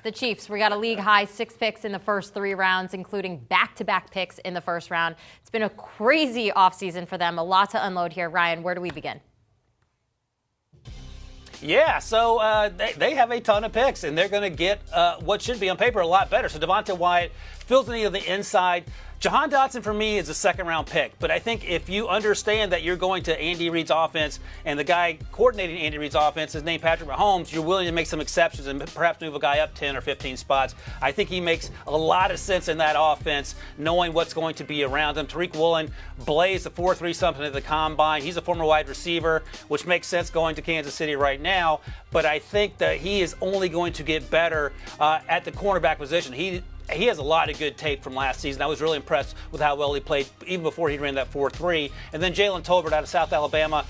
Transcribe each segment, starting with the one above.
The Chiefs, we got a league-high 6 picks in the first 3 rounds, including back-to-back picks in the first round. It's been a crazy offseason for them. A lot to unload here. Ryan, where do we begin? Yeah, so they have a ton of picks, and they're going to get what should be on paper a lot better. So Devontae Wyatt fills the need of the inside. Jahan Dotson, for me, is a second-round pick. But I think if you understand that you're going to Andy Reid's offense and the guy coordinating Andy Reid's offense is named Patrick Mahomes, you're willing to make some exceptions and perhaps move a guy up 10 or 15 spots. I think he makes a lot of sense in that offense, knowing what's going to be around him. Tariq Woolen blazed a 4.3 something at the combine. He's a former wide receiver, which makes sense going to Kansas City right now. But I think that he is only going to get better at the cornerback position. He has a lot of good tape from last season. I was really impressed with how well he played even before he ran that 4.3. And then Jalen Tolbert out of South Alabama.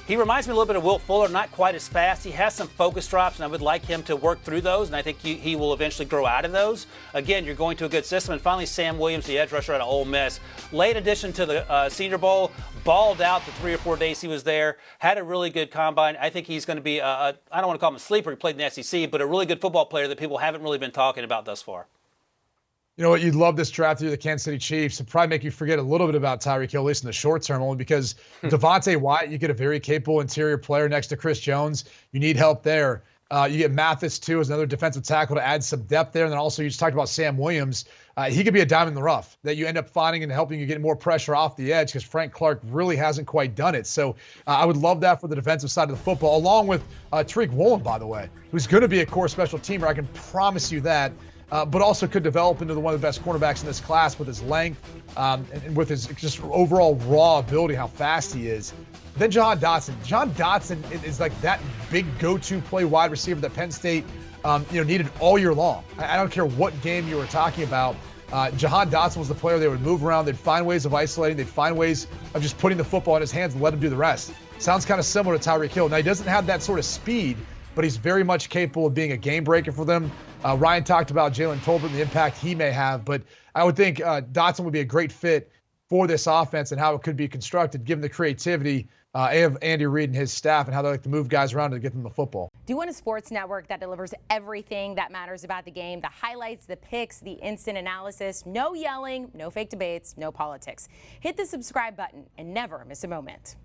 He reminds me a little bit of Will Fuller, not quite as fast. He has some focus drops, and I would like him to work through those, and I think he will eventually grow out of those. Again, you're going to a good system. And finally, Sam Williams, the edge rusher out of Ole Miss. Late addition to the Senior Bowl, balled out the 3 or 4 days he was there, had a really good combine. I think he's going to be, I don't want to call him a sleeper, he played in the SEC, but a really good football player that people haven't really been talking about thus far. You know what? You'd love this draft through the Kansas City Chiefs. It'd probably make you forget a little bit about Tyreek Hill, at least in the short term, only because Devontae Wyatt, you get a very capable interior player next to Chris Jones. You need help there. You get Mathis, too, as another defensive tackle to add some depth there. And then also you just talked about Sam Williams. He could be a diamond in the rough that you end up finding and helping you get more pressure off the edge because Frank Clark really hasn't quite done it. So I would love that for the defensive side of the football, along with Tariq Woolen, by the way, who's going to be a core special teamer. I can promise you that. But also could develop into one of the best cornerbacks in this class with his length and with his just overall raw ability, how fast he is. Then Jahan Dotson. Jahan Dotson is like that big go-to play wide receiver that Penn State needed all year long. I don't care what game you were talking about. Jahan Dotson was the player they would move around. They'd find ways of isolating. They'd find ways of just putting the football in his hands and let him do the rest. Sounds kind of similar to Tyreek Hill. Now, he doesn't have that sort of speed, but he's very much capable of being a game breaker for them. Ryan talked about Jalen Tolbert and the impact he may have, but I would think Dotson would be a great fit for this offense and how it could be constructed, given the creativity of Andy Reid and his staff and how they like to move guys around to get them the football. Do you want a sports network that delivers everything that matters about the game? The highlights, the picks, the instant analysis, no yelling, no fake debates, no politics. Hit the subscribe button and never miss a moment.